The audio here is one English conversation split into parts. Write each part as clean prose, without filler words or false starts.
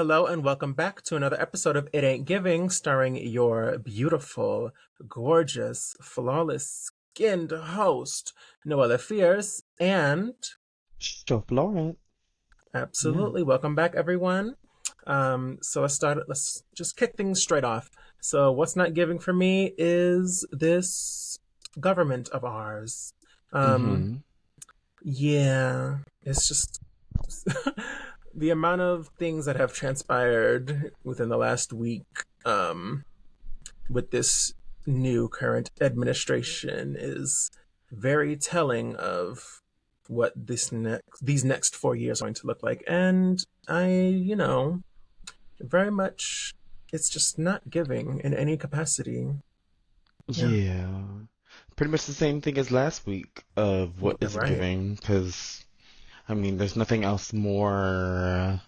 Hello and welcome back to another episode of It Ain't Giving, starring your beautiful, gorgeous, flawless skinned host, Noella Fierce, and Sure, Florence. Yeah. absolutely welcome back, everyone. Let's just kick things straight off. So, what's not giving for me is this government of ours. Um, Mm-hmm. yeah, it's just the amount of things that have transpired within the last week with this new current administration is very telling of what these next 4 years are going to look like. And very much it's just not giving in any capacity. Yeah. Yeah. Pretty much the same thing as last week of what isn't Right. giving, because, I mean, there's nothing else more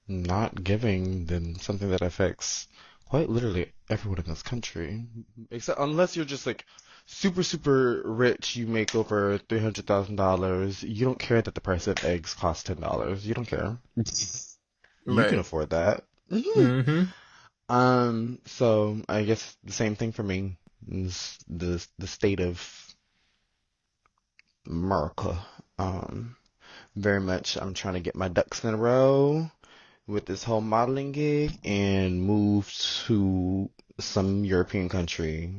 not giving than something that affects quite literally everyone in this country. Except unless you're just like super, super rich, you make over $300,000, you don't care that the price of eggs costs $10. You don't care. You can Right. afford that. Mm-hmm. So I guess the same thing for me is the state of America. Um, Very much I'm trying to get my ducks in a row with this whole modeling gig and move to some European country.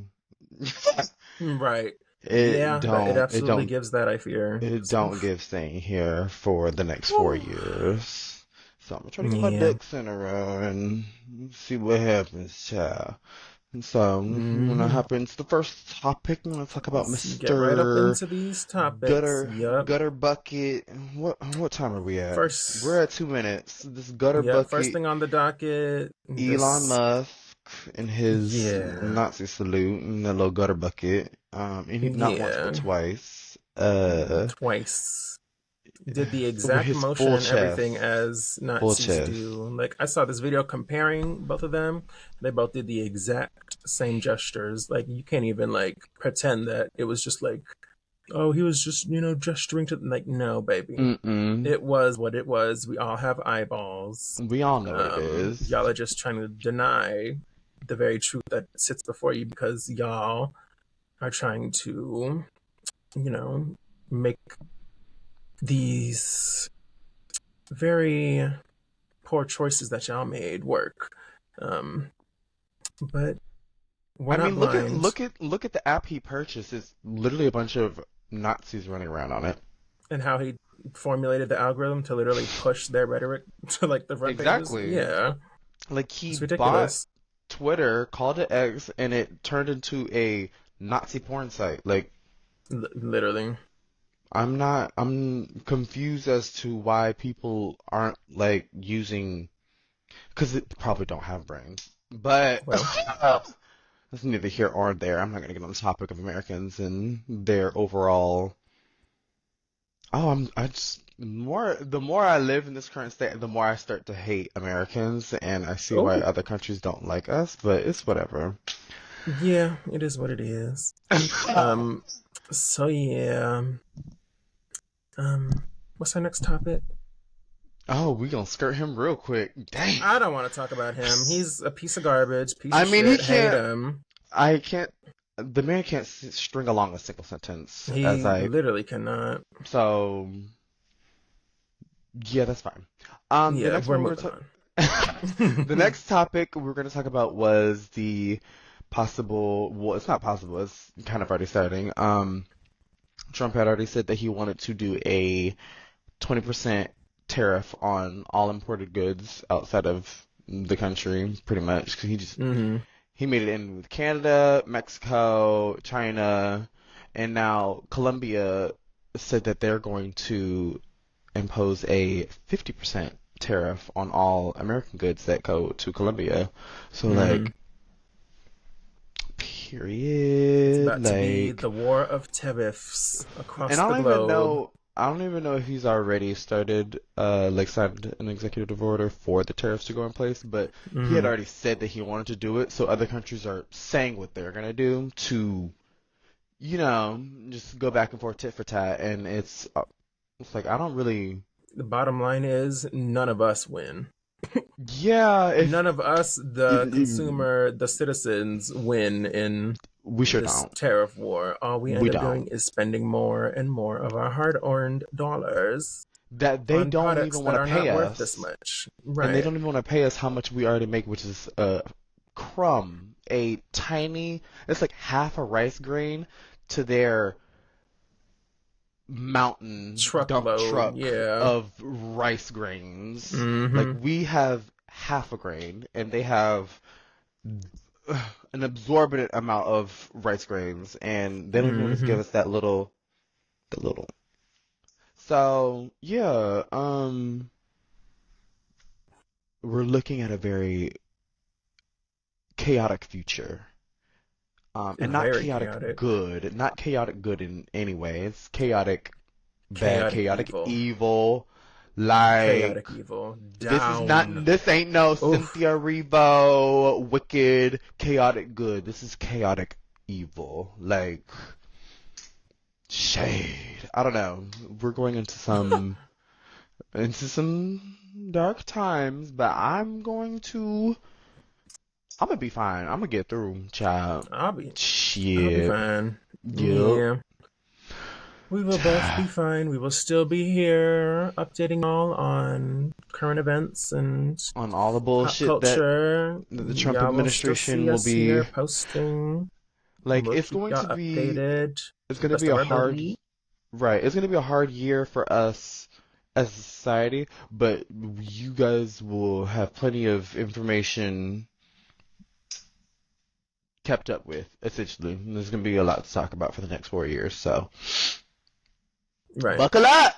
Right. It Yeah, that it don't it absolutely don't gives that, I fear. it So don't give staying here for the next four whew. years. So I'm trying to get my Yeah. ducks in a row and see what happens, child. So, when that Mm-hmm. happens, the first topic, I'm going to talk about Let's get right up Mr. into these topics. Gutter Yep. Gutter Bucket. What time are we at? We're First, at 2 minutes. This Gutter yep. First Bucket, thing on the docket. Elon This, Musk and his yeah, Nazi salute and the little gutter bucket. And he not once but yeah. twice. Twice did the With exact his motion full and everything chest, as full Nazis chest. do. Like I saw this video comparing both of them. They both did the exact same gestures. Like you can't even like pretend that it was just like, oh, he was just gesturing to like no, baby. Mm-mm. It was what it was. We all have eyeballs. We all know what it Y'all is. are just trying to deny the very truth that sits before you because y'all are trying to, you know, make these very poor choices that y'all made work. Um, but we're I not mean, look at blind. look at look at the app he purchased. It's literally a bunch of Nazis running around on it. And how he formulated the algorithm to literally push their rhetoric to like the front pages. Exactly. Yeah, Like he it's bought ridiculous. Twitter, called it X, and it turned into a Nazi porn site. Like Literally. I'm confused as to why people aren't like using because it probably don't have brains. But Well, that's neither here or there. I'm not gonna get on the topic of Americans and their overall. Oh, I just the more I live in this current state, the more I start to hate Americans, and I see why oh, other countries don't like us, but it's whatever. yeah, it is what it is. Um, so yeah. Um, what's our next topic? Oh, we gonna skirt him real quick. Dang. I don't want to talk about him. He's a piece of garbage, piece I of mean, he shit. Hate can't. him. I can't. The man can't string along a single sentence. As He I literally cannot. so yeah, that's fine. The Yeah, next we're one we're moving gonna on. talk. The next topic we're gonna talk about was the possible. Well, it's not possible. It's kind of already starting. Trump had already said that he wanted to do a 20% tariff on all imported goods outside of the country, pretty much. 'Cause Hmm. he made it in with Canada, Mexico, China, and now Colombia said that they're going to impose a 50% tariff on all American goods that go to Colombia. So Hmm. like, It's period, about to be the like, war of tariffs and across the globe. I don't even know if he's already started, like signed an executive order for the tariffs to go in place, but he had Hmm. already said that he wanted to do it, so other countries are saying what they're gonna do to, just go back and forth tit for tat, and it's like I don't really. The bottom line is none of us win. Yeah, if None of us, it, the consumer, the citizens, win in we sure this don't. tariff war. All we We end up don't. doing is spending more and more of our hard-earned dollars That they on don't products even want that to are not pay worth this us, much. and they Right. don't even want to pay us how much we already make, which is a crumb, a tiny. It's like half a rice grain to their mountain dump Truckload. truck Yeah. of rice grains. Like Mm-hmm. we have half a grain, and they have an absorbent amount of rice grains, and they don't even want to Mm-hmm. give us the little. So yeah, we're looking at a very chaotic future. And not Very chaotic chaotic. good, not chaotic good in any way. It's chaotic bad, Chaotic chaotic evil. evil. Like Chaotic evil. this is not. Down. This ain't no Oof. Cynthia Erivo wicked chaotic good. This is chaotic evil. Like shade. I don't know. We're going into some dark times, but I'm gonna be fine. I'm gonna get through, child. I'll be I'll be Shit. fine. Yep. Yeah. We will both be Child. fine. We will still be here updating y'all on current events and On all the pop bullshit that culture. the Trump Y'all will still administration see will us be here posting, and like we'll keep y'all updated it's going to rest be of a our hard week. right. It's going to be a hard year for us as a society, but you guys will have plenty of information kept up with essentially. And there's going to be a lot to talk about for the next 4 years, so Right. buckle up.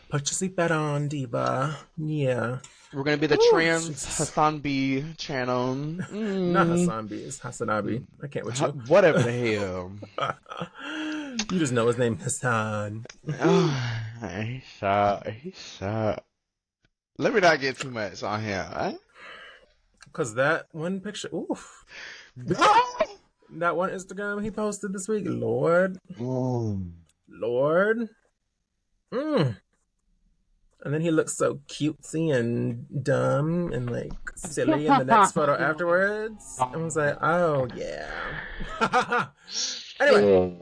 Put your seatbelt on, Diva. Yeah. We're going to be the Ooh, trans Jesus. Hassan B channel. Not Hassan B. It's Mm. Hasanabi. I can't with you. Whatever the hell. You just know his name Hassan. Oh, he's shot. He's shot. Let me not get too much on him. Right? Because that one picture, oof. That one Instagram he posted this week, Lord. Mm. Lord. Mm. And then he looks so cutesy and dumb and like silly in the next photo afterwards. I was like, oh yeah. Anyway,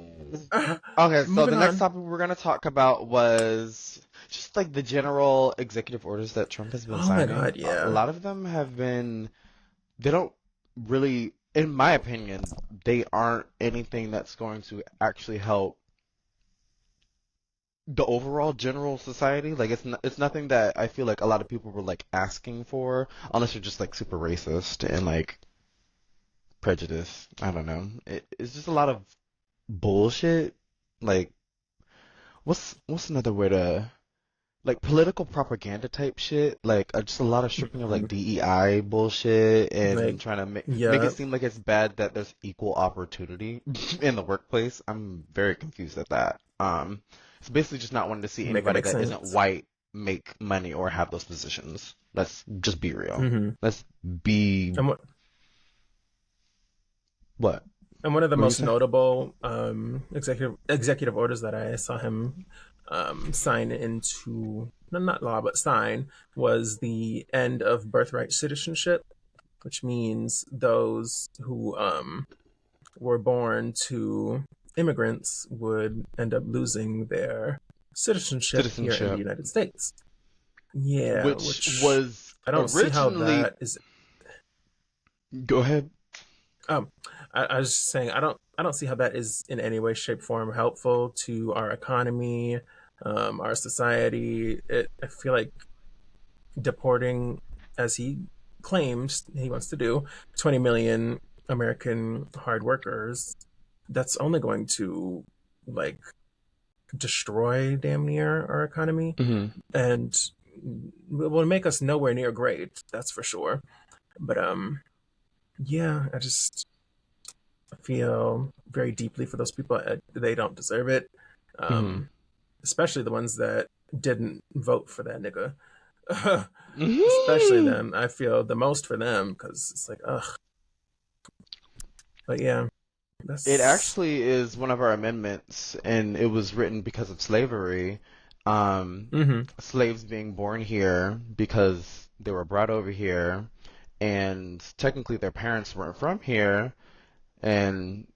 Okay, so moving the next on. topic we're gonna talk about was just like the general executive orders that Trump has been Oh my signing. god, A yeah. lot of them have been, they don't really, in my opinion, they aren't anything that's going to actually help the overall general society. Like it's nothing that I feel like a lot of people were like asking for, unless you're just like super racist and like prejudice. I don't know. It's just a lot of bullshit. Like what's another way to like political propaganda type shit? Like just a lot of stripping of like DEI bullshit and Like, trying to make it yeah, seem like it's bad that there's equal opportunity in the workplace. I'm very confused at that. It's basically just not wanting to see make it anybody make that isn't sense. white make money or have those positions. Let's just be real. hmm Let's be And what what? and one of the What were you most saying? notable executive orders that I saw him sign into, no, not law but sign, was the end of birthright citizenship, which means those who were born to immigrants would end up losing their citizenship here in the Citizenship, United States. Yeah, which which was I don't see how originally. that is. Go ahead. Um, I was just saying I don't see how that is in any way, shape, form helpful to our economy, our society. I feel like deporting, as he claims he wants to do, 20 million American hard workers. That's only going to like destroy damn near our economy Hmm. and will make us nowhere near great. That's for sure. But yeah, I just feel very deeply for those people. They don't deserve it, Hmm. um, especially the ones that didn't vote for that nigga. Especially Hmm. them. I feel the most for them because it's like, ugh. But yeah, It that's. actually is one of our amendments, and it was written because of slavery. Um, Mm-hmm. Slaves being born here because They were brought over here, and technically their parents weren't from here, and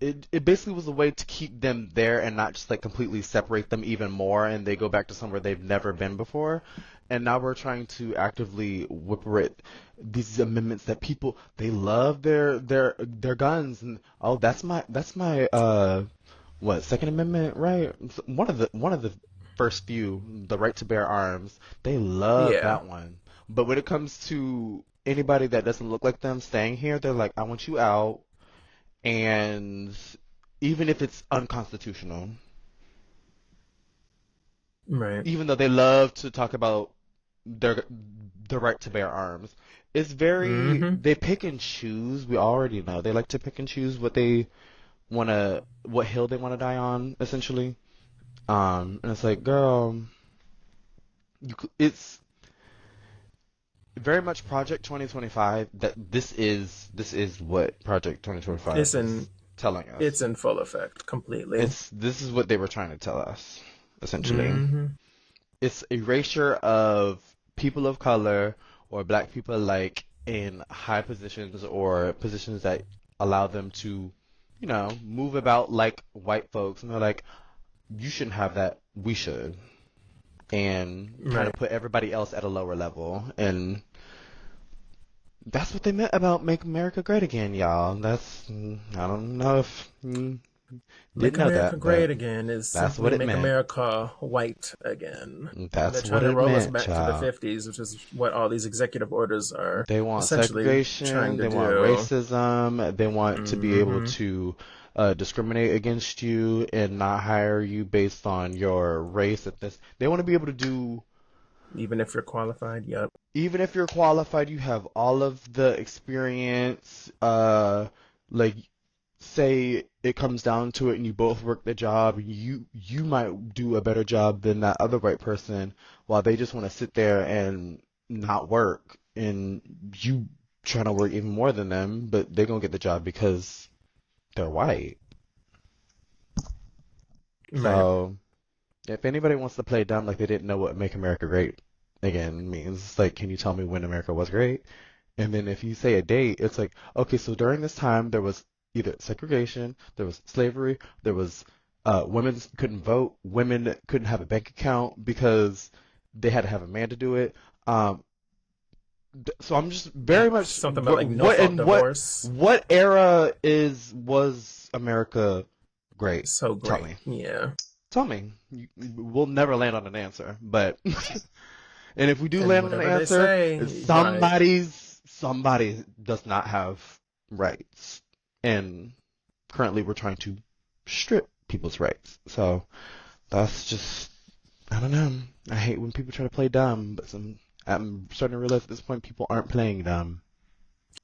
it basically was a way to keep them there and not just like completely separate them even more, and they go back to somewhere they've never been before. And now we're trying to actively whip these amendments that people they love their guns, and oh, that's my what, Second Amendment, right? One of the first few, the right to bear arms. They love Yeah, that one. But when it comes to anybody that doesn't look like them staying here, they're like, I want you out, and even if it's unconstitutional, right. even though they love to talk about their the right to bear arms, it's very Mm-hmm. they pick and choose. We already know they like to pick and choose what hill they wanna die on, essentially. And it's like, girl, it's very much Project 2025. That this is what Project 2025 It's is in telling it's us. in full effect completely. This is what they were trying to tell us, essentially. Mm-hmm. It's erasure of people of color or black people like in high positions or positions that allow them to, move about like white folks. And they're like, you shouldn't have that. We should. And trying to Right. put everybody else at a lower level. And that's what they meant about Make America Great Again, y'all. I don't know if you did Make know America that, but Great Again is that's simply what it make meant. America white again. And they're That's what trying to it roll us meant, back to the child. 50s, which is what all these executive orders are They want essentially trying segregation, to they want do. racism, they want to be able Hmm. to discriminate against you and not hire you based on your race. They want to be able to do, Even if you're qualified, yep. even if you're qualified, you have all of the experience. Like, say it comes down to it, and you both work the job, you might do a better job than that other white person, while they just want to sit there and not work, and you trying to work even more than them, but they're gonna get the job because they're white. Right. So if anybody wants to play dumb like they didn't know what Make America Great Again means, it's like, can you tell me when America was great? And then if you say a date, it's like, okay, so during this time there was either segregation, there was slavery, there was women couldn't vote, women couldn't have a bank account because they had to have a man to do it. Um, so I'm just very much Something about like no fault divorce. what era was America great? So Tell great. me. Yeah. Tell me. We'll never land on an answer, but and if we do And land on an whatever they answer, say, right. somebody does not have rights, and currently we're trying to strip people's rights. So that's just, I don't know. I hate when people try to play dumb, but I'm starting to realize at this point people aren't playing dumb.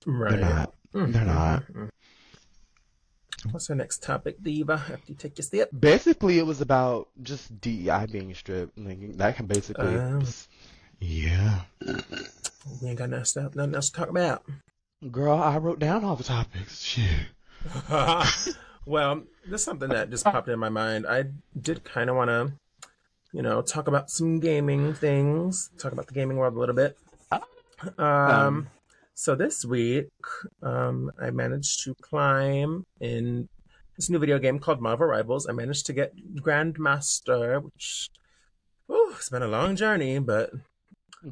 They're Right. not. They're not. Mm-hmm. What's our next topic, Diva? After you take your sip. Basically, it was about just DEI being stripped. Like, that can basically, Um, yeah. we ain't got nothing else to talk about. Girl, I wrote down all the topics. Shit. Well, this is something that just popped in my mind. I did kind of want to, talk about some gaming things, talk about the gaming world a little bit. Um, Um, so this week, I managed to climb in this new video game called Marvel Rivals. I managed to get Grandmaster, which, it's been a long journey, but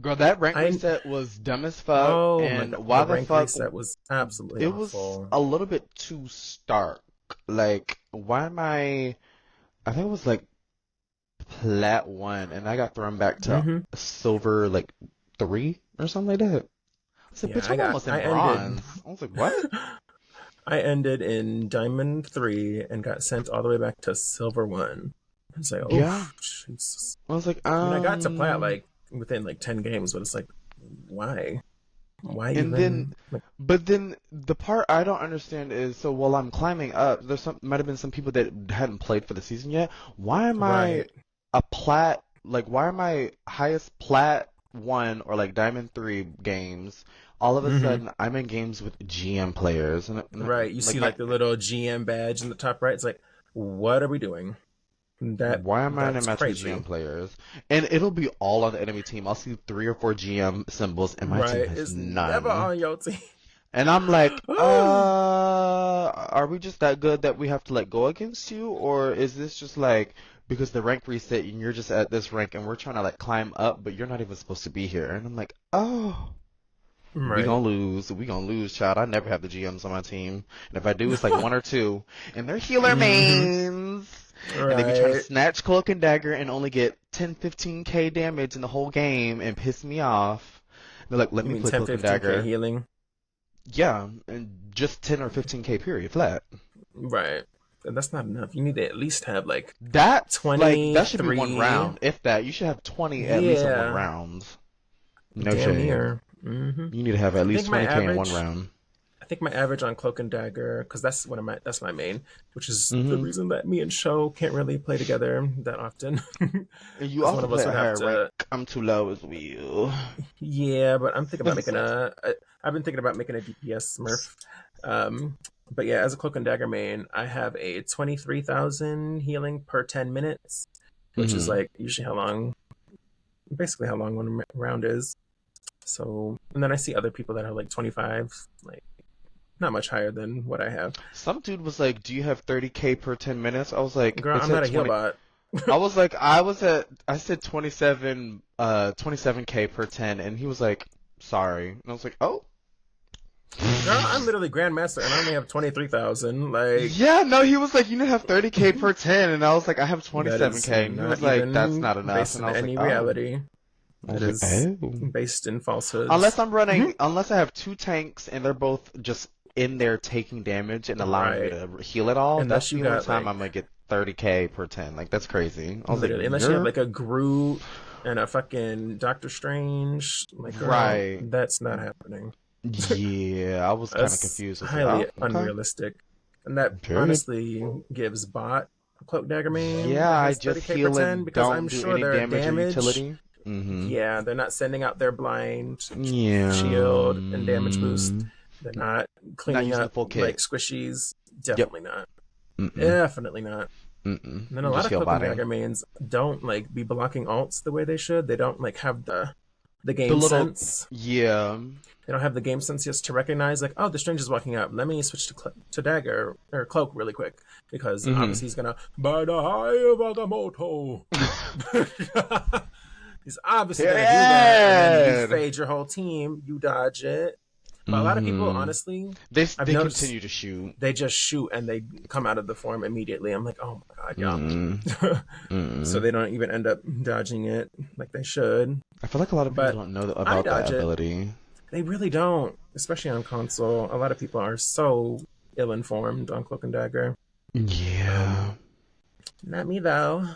Girl, that rank I, reset was dumb as fuck, oh my and God, why the the rank fuck reset was absolutely it was awful. a little bit too stark. Like, why am I think it was like plat one, and I got thrown back to Hmm. silver like three or something like that. I said, Yeah, bitch, I'm almost in I ended. bronze. I was like, what? I ended in Diamond 3 and got sent all the way back to Silver 1. I was like, oh, Yeah. Jesus. I was like, I mean, I got to plat like within like 10 games, but it's like, why? Why and then, even? Like, but then the part I don't understand is, so while I'm climbing up, might have been some people that hadn't played for the season yet. Why am I right. a plat, like, why are my highest plat one or like diamond three games, all of a Hmm. sudden I'm in games with GM players, and Right. You like see like the little GM badge in the top right. It's like, what are we doing? Why am I in a That's match with GM crazy. players? And it'll be all on the enemy team. I'll see 3 or 4 GM symbols, and my team Right. has It's never none. on your team. And I'm like, are we just that good that we have to like go against you? Or is this just like because the rank reset and you're just at this rank and we're trying to like climb up, but you're not even supposed to be here? And I'm like, oh, we Right. gonna lose. We gonna lose, child. I never have the GMs on my team. And if I do, it's like 1 or 2. And they're healer Hmm. mains. And they be trying to Right. snatch Cloak and Dagger and only get 10, 15k damage in the whole game and piss me off. They're like, let You me mean play 10, Cloak and 15K Dagger. healing? Yeah, and just 10 or 15k period flat. Right. And that's not enough. You need to at least have like That's like that should be one 23. round. If that, you should have 20 at least in one Yeah. round. No Damn shade. near. You need to have at I least think my 20k in one average. round. I think my average on Cloak and Dagger, because that's my main, which is the Hmm. reason that me and Sho can't really play together that often, And you because one also of play us at would have higher rank. to. I'm too low as well. Yeah, but I'm thinking about This is making soft. I've been thinking about making a DPS Smurf. But yeah, as a Cloak and Dagger main, I have a 23,000 healing per 10 minutes, which is Hmm. like usually basically how long one round is. So, and then I see other people that have like 25, like not much higher than what I have. Some dude was like, "Do you have 30k per 10 minutes?" I was like, Girl, "It's I'm at not a heal 20." bot. I was like, I said 27k per 10, and he was like, "Sorry," and I was like, "Oh." Girl, I'm literally Grandmaster and I only have 23,000. Like, Yeah, no, he was like, "You have 30k per 10," and I was like, "I have that is 27k," and he not was like, "That's even not enough," based and in I was like, any "Oh." reality. I That was like, is "Oh." based in falsehoods. Unless I'm running, unless I have 2 tanks and they're both just in there taking damage and allowing me Right. to heal it all, that's Unless you the only got time like, I'm gonna get 30k per 10. Like that's crazy. I was like, literally, unless you have "You're like a Groot and a fucking Doctor Strange, like, girl, right." that's not happening. Yeah, I was kind of That's confused. I was like, highly "Oh, okay." unrealistic. And that Period. honestly gives bot a Cloak Dagger main Yeah, that I has just 30k per heal 10 and because I'm don't do sure any their damage or damage, utility. Mm-hmm. yeah, they're not sending out their blind Yeah. shield and damage boost. They're not Not cleaning using the up full like kit. squishies. Yep. Definitely not. Mm-mm. Definitely not. Mm-mm. And then a You lot just of heal Cloak and body. Dagger mains don't like be blocking alts the way they should. They don't like have the The game little, sense. yeah. They don't have the game sense just to recognize like, oh, the stranger's walking up. Let me switch to dagger or cloak really quick because Mm-hmm. obviously he's gonna by the high of Agamotto. He's obviously gonna do that, and then you Period. fade your whole team. You dodge it. But a lot of people, Mm-hmm. honestly, I've They noticed continue to shoot. they just shoot and they come out of the form immediately. I'm like, oh my Mm-mm. god, yeah. So Mm-mm. they don't even end up dodging it like they should. I feel like a lot of people But don't know I about that dodge it. ability. They really don't, especially on console. A lot of people are so ill-informed on Cloak and Dagger. Um, Yeah. not me though.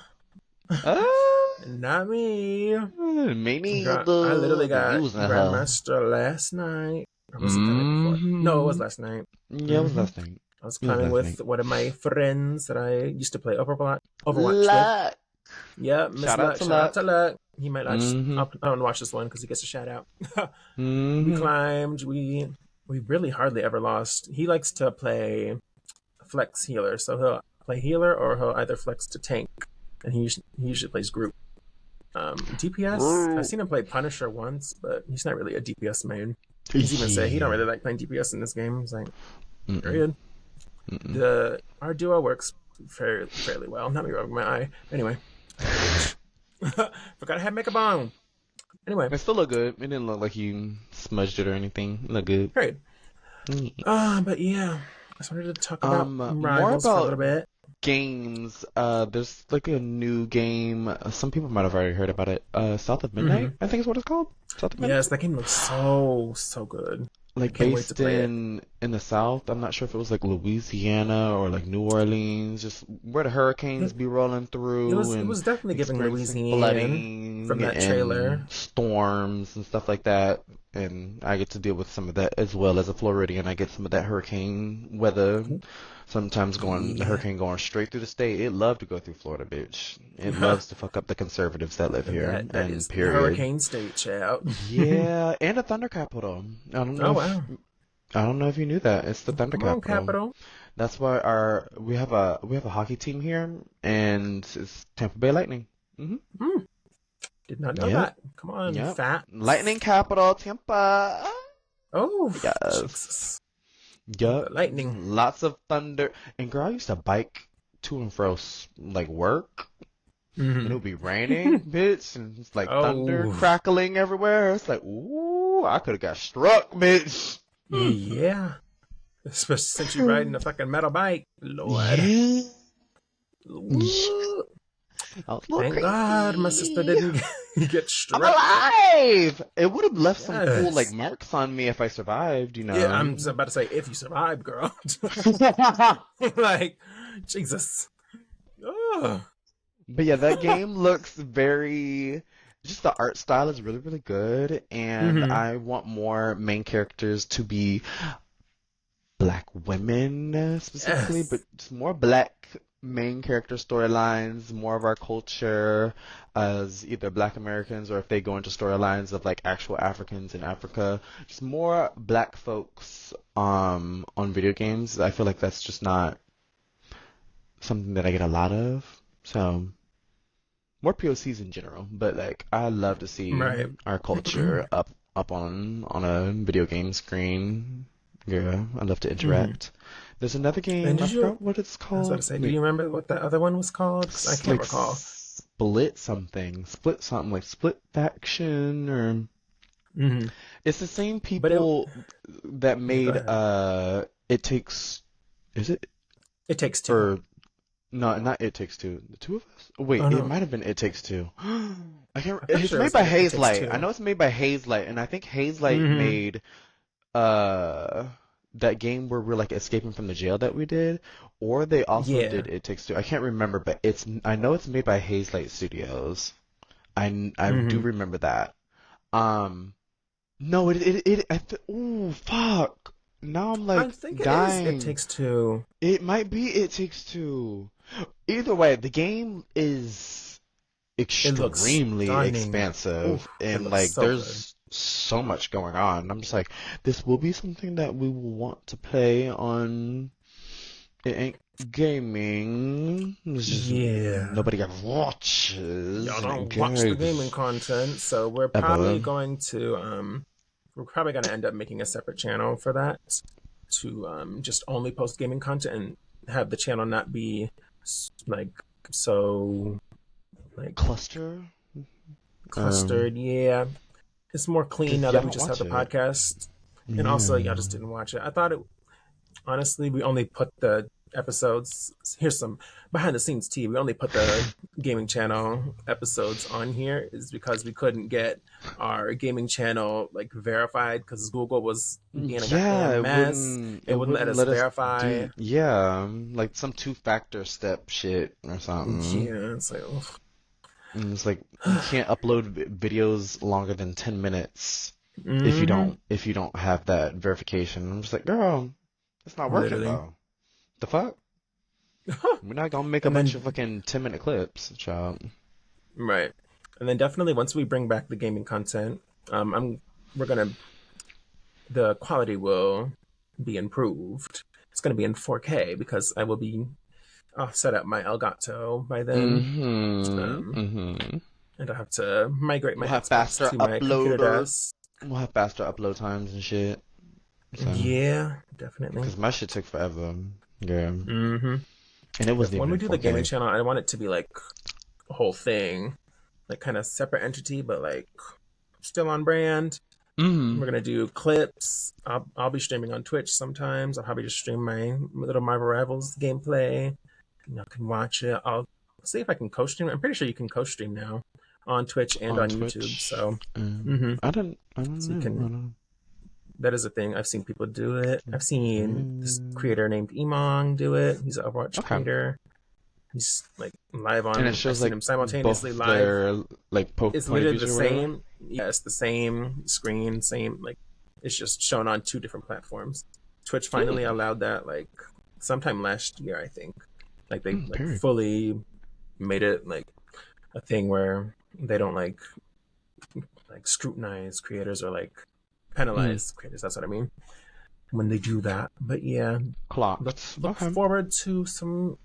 Uh, Not me. me I literally neither. Be got using her. Grandmaster last night. Or was it the night before? No, it was Mm-hmm. last night. Yeah, it was Hmm. last night. I was It was climbing last night. with one of my friends that I used to play Overwatch with. Luck. Yeah, Miss Shout out Luck. to Shout out to Luck. Luck. He might not just. Mm-hmm. I don't watch this one because he gets a shout out. We Mm-hmm. climbed. We really hardly ever lost. He likes to play flex healer, so he'll play healer or he'll either flex to tank, and he usually plays group. DPS. I've seen him play Punisher once, but he's not really a DPS main. He's even said he don't Yeah. really like playing DPS in this game. He's like, Mm-mm. period. Mm-mm. Our duo works fairly well. Not me rubbing my eye. Anyway, forgot I had make a bone. Anyway, It still look good. It didn't look like you smudged it or anything. It looked good. period. Yeah. But yeah, I just wanted to talk about More rivals for a about little bit. games. There's like a new game. Some people might have already heard about it. South of Midnight, Hmm. I think is what it's called. South of Midnight. Yes, that game looks so good. I Like can't wait to based play it. in the South. I'm not sure if it was like Louisiana or like New Orleans, just where the hurricanes It, be rolling through it and was definitely giving experiencing Louisiana from flooding that trailer. and storms and stuff like that. And I get to deal with some of that as well as a Floridian. I get some of that hurricane weather. Sometimes the Yeah, hurricane going straight through the state. It loves to go through Florida, bitch. It loves to fuck up the conservatives that live here. that And is period. Hurricane State, child. Yeah, and a thunder capital. I don't Oh know if wow. I don't know if you knew that. It's the Thunder Come on, Capital. Capital. That's why our we have a hockey team here, and it's Tampa Bay Lightning. Hmm. Hmm, did not know Yep. that. Come on, Yep. facts. Lightning Capital, Tampa. Oh, Yes. Jesus. The Yep. lightning. Lots of thunder. And girl, I used to bike to and fro like work, and it Hmm. would be raining, bitch, and it's like thunder Oh, crackling everywhere. It's like, ooh, I could have got struck, bitch. yeah. Especially since you're riding a fucking metal bike. Lord. Yeah. Ooh. I was a little Thank God my sister crazy. didn't get I'm struck. alive. It would have left some cool like Yes. marks on me if I survived, you Yeah, know. I'm about to say if you survive, girl. Like, Jesus. Ugh. But yeah, that game looks very. Just the art style is really, really good, and Hmm. I want more main characters to be black women specifically, but Yes. just more black main character storylines, more of our culture as either black Americans or if they go into storylines of like actual Africans in Africa, just more black folks on video games. I feel like that's just not something that I get a lot of. So more POCs in general, but like I love to see Right. our culture up on a video game screen. Yeah, I love to Hmm. interact. There's another And game, I did you? forgot what it's I was about to called. say, do Wait, you remember what the other one was called? Because I can't like recall. split something like split faction or Hmm. it's the same But it, people that yeah, go made ahead. It Takes, is it, It takes two. or no, not It Takes Two. The Two of Us? Wait, Oh it no, might have been It Takes Two. I can't. I'm pretty It's sure it made was by It takes Hazelight. I two. know it's made by Hazelight, and I think Hazelight Hmm. made uh that game where we're like escaping from the jail that we did, or they also Yeah. did It Takes Two. I can't remember, but I know it's made by Hazelight Studios. I do Hmm. remember that. Um, no, ooh, fuck. Now I'm I like think it is. It dying. takes two. It might be It Takes Two. Either way, the game is It looks extremely stunning. Ooh, expansive it and looks like so good. there's so much going on. I'm just like, this will be something that we will want to play on. It ain't gaming. It's just Yeah. nobody ever watches Y'all and it don't watch the gaming goes content, so ever. we're probably gonna end up making a separate channel for that to just only post gaming content and have the channel not be like so like Cluster. Um, clustered. Yeah, it's more clean now because y'all that we don't just have watch the it. podcast. And also, y'all Yeah. just didn't watch it. I thought it honestly, we only put the episodes. Here's some behind the scenes tea. We only put the gaming channel episodes on here is because we couldn't get our gaming channel like verified because Google was being a Yeah, goddamn mess. it It wouldn't let wouldn't us let us verify. do, yeah, like some two-factor step shit or something. Yeah, it's like, And it's like you can't upload videos longer than 10 minutes mm-hmm. if you don't have that verification. I'm just like, girl, it's not working Literally. though. The fuck? We're not gonna make a And bunch of then fucking 10-minute clips, child. right, and then definitely once we bring back the gaming content, I'm we're gonna the quality will be improved. It's going to be in 4K because I will be set up my Elgato by then, Mm-hmm. um, Mm-hmm. and I have to migrate my We'll have Xbox faster to my computer uploader. desk. We'll have faster upload times and shit. So, Yeah, definitely. because my shit took forever. Yeah. Hmm. And it If wasn't when even we in do the gaming 4K. channel, I want it to be like a whole thing, like kind of separate entity, but like still on brand. Mm-hmm. We're gonna do clips. I'll be streaming on Twitch sometimes. I'll probably just stream my little Marvel Rivals gameplay. Y'all can watch it. I'll see if I can co-stream. I'm pretty sure you can co-stream now on Twitch and On on YouTube. Twitch. So, hmm I don't so you know. I can. don't, That is a thing. I've seen people do it. I've seen this yeah. creator named Emong do it. He's an Overwatch Okay. creator. He's like live And it on. I've shows seen like him simultaneously both live. their like It's point of literally views the or whatever. same. Yeah, it's the same screen, same like. It's just shown on two different platforms. Twitch finally Hmm. allowed that like sometime last year, I think. Like they like Period. fully made it like a thing where they don't like scrutinize creators or like Mm. penalize creators. That's what I mean. when they do that. But yeah, Clocked. look Okay. forward to some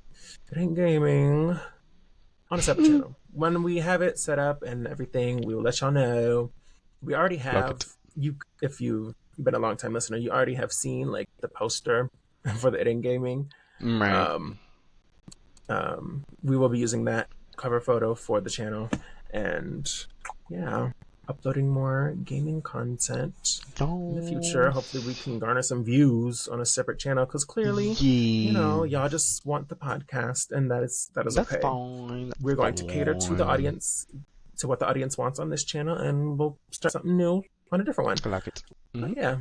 gaming on a separate channel. When we have it set up and everything, we will let y'all know. We already Clock have it. you. If you've been a long time listener, you already have seen like the poster for the It Gaming. Right. Um, we will be using that cover photo for the channel, and yeah, uploading more gaming content in the future. Hopefully, we Yes. can garner some views on a separate channel because clearly, Yeah. y'all just want the podcast, and that is That's okay. fine. That's We're going to cater to the fine. audience, to what the audience wants on this channel, and we'll start something new on a different one. I like it. But yeah,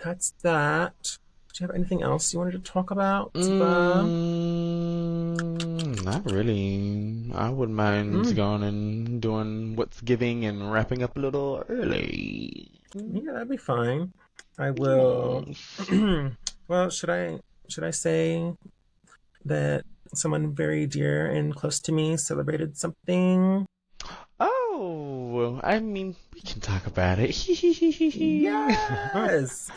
that's that. Do you have anything else you wanted to talk about, Not really. I wouldn't mind Mm, going and doing what's giving and wrapping up a little early. yeah, that'd be fine. I will. Yes. Well, should I say that someone very dear and close to me celebrated something? Oh, I mean, we can talk about it. Yes,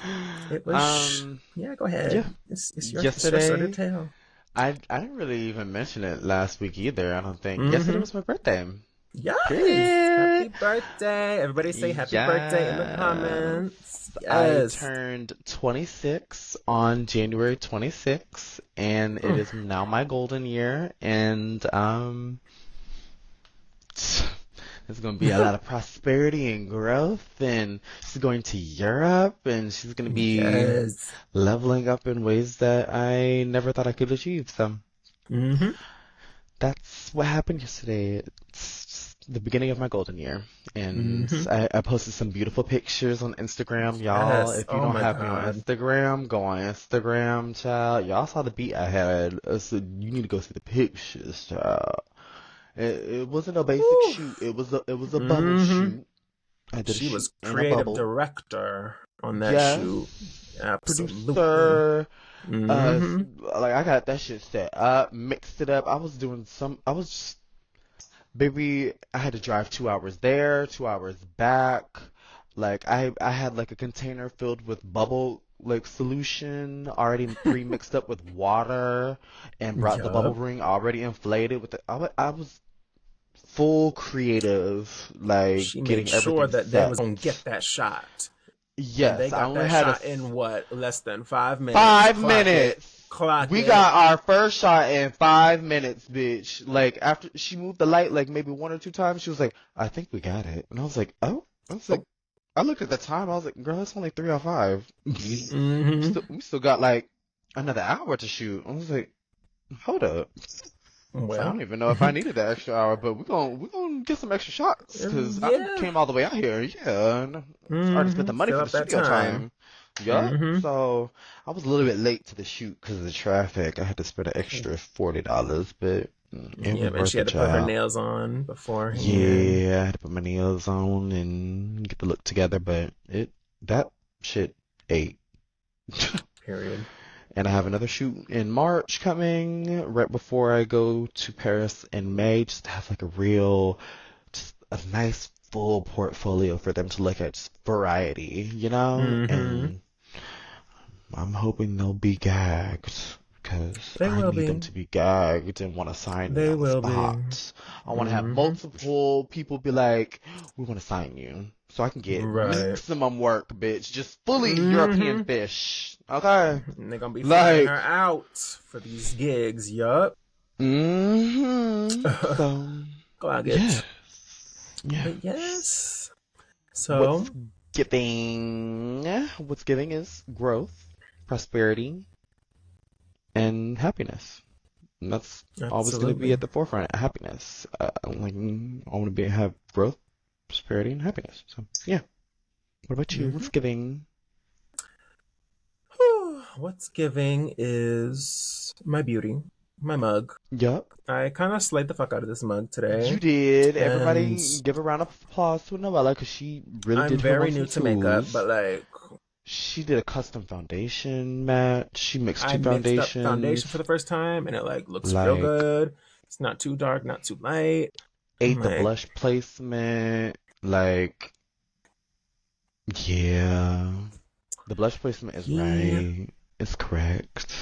it was. Um, Yeah, go ahead. yeah. It's your story to Yesterday, tell. I didn't really even mention it last week either, I don't think. Yesterday Mm-hmm. was my birthday. Yes, happy Period. birthday! Everybody say happy birthday in the Yes. comments. I Yes. turned 26 on January 26th, and it Mm, is now my golden year, and there's going to be a lot of prosperity and growth, and she's going to Europe, and she's going to be yes. leveling up in ways that I never thought I could achieve. So Mm-hmm. that's what happened yesterday. It's just the beginning of my golden year. And Mm-hmm. I posted some beautiful pictures on Instagram, y'all. Yes. If you Oh don't my have me on God. Instagram, go on Instagram, child. Y'all saw the beat I had. So you need to go see the pictures, child. It wasn't a basic Whew. shoot. It was a bubble Mm-hmm. shoot. I did a She shoot was in a creative bubble. director on that shoot. Yes. Absolutely. Producer. Mm-hmm. Like I got that shit set up, mixed it up. I was just baby, I had to drive 2 hours there, 2 hours back. Like I had like a container filled with bubble like solution already pre-mixed up with water and brought the bubble Yup. ring already inflated with I was full creative, like She made getting sure everything that they set. was gonna get that shot. And they Yes, I got only that had shot in what? Less than 5 minutes. five Clock it. minutes. Clock We it. got our first shot in 5 minutes, bitch. Like after she moved the light like maybe one or two times, she was like, "I think we got it," and I was like, "Oh." I was like, I looked at the time. I was like, "Girl, it's only 3:05. Mm-hmm. We still got like another hour to shoot." I was like, "Hold up." So I Well, don't even know if I needed that extra hour, but we gonna get some extra shots because I yeah. came all the way out here. Yeah, and it's already spent Mm-hmm. the money Fill for the up that studio time. time. Yup. Mm-hmm. So I was a little bit late to the shoot because of the traffic. I had to spend an extra $40, but it Yeah, was and she worth had it, to put her child. nails on beforehand. Yeah, I had to put my nails on and get the look together, but that shit ate. Period. And I have another shoot in March coming, right before I go to Paris in May, just to have like just a nice full portfolio for them to look at, just variety, you know? Mm-hmm. And I'm hoping they'll be gagged, because They I will need them be. to be gagged and want to sign me They on the will be. spot. I want to have Mm-hmm. multiple people be like, we want to sign you. So I can get Right. maximum work, bitch. Just fully European Mm-hmm. fish. Okay? And they're gonna be flying her Like, out for these gigs. Yup. So, Clock yes. it. Yeah. But yes. What's So, giving? What's giving is growth, prosperity, and happiness. And that's always going to be absolutely. at the forefront. Happiness. Like I want to have growth, prosperity, and happiness. So yeah. What about you? Mm-hmm. What's giving? What's giving is my beauty, my mug. Yup. I kind of slayed the fuck out of this mug You today, did. and Everybody give a round of applause to Noella because she really I'm did her very ones new and to makeup, but twos. like She did a custom foundation match. She mixed I two mixed up foundation for foundations. the first time, and it like looks real Like good. It's not too dark, not too light. I'm ate the like, blush placement. Like yeah. The blush placement is Yeah, right. It's correct.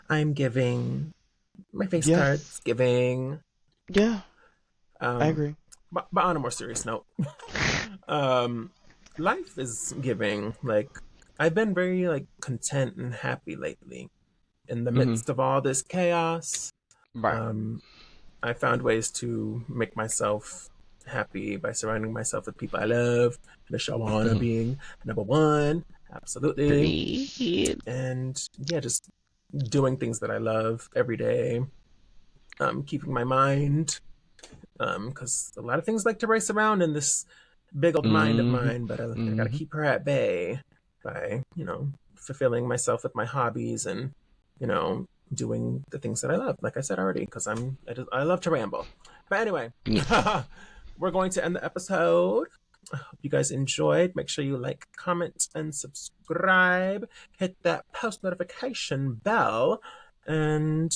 I'm giving. My face Yes. cards giving. Yeah, I Um, agree. but on a more serious note, um, life is giving. Like I've been very like content and happy lately in the Hmm. midst of all this chaos. Right. Um, I found ways to make myself happy by surrounding myself with people I love. Michelle Warner Hmm. being number one, absolutely, Period. and yeah, just doing things that I love every day. Keeping my mind, because a lot of things like to race around in this big old mind of Hmm. mine, but I got to Hmm. keep her at bay by fulfilling myself with my hobbies and you know doing the things that I love. Like I said already, because I love to ramble. But anyway, Yes. we're going to end the episode. I hope you guys enjoyed. Make sure you like, comment, and subscribe. Hit that post notification bell. And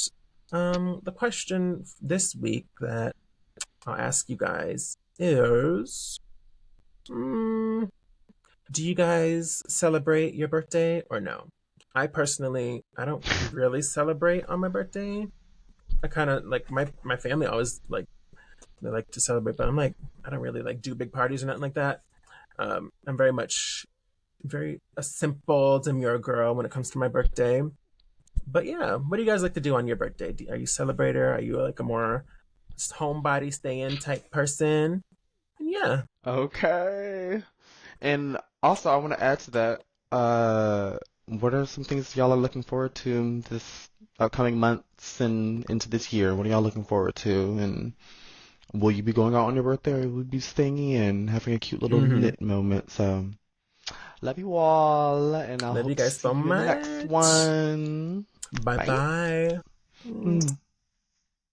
the question this week that I'll ask you guys is mm, do you guys celebrate your birthday or no? I don't really celebrate on my birthday. I kind of like my family always like they like to celebrate, but I'm like I don't really like do big parties or nothing like that. I'm very much very a simple demure girl when it comes to my birthday. But yeah, what do you guys like to do on your birthday? Are you a celebrator? Are you like a more homebody, stay in type person? And yeah. Okay. And also, I want to add to that. What are some things y'all are looking forward to this upcoming months and into this year? What are y'all looking forward to? And will you be going out on your birthday, or will you be staying in, having a cute little Mm-hmm. knit moment? So, love you all, and I'll Love you hope to guys see so you in the next much. one. Bye Bye. bye. Mm.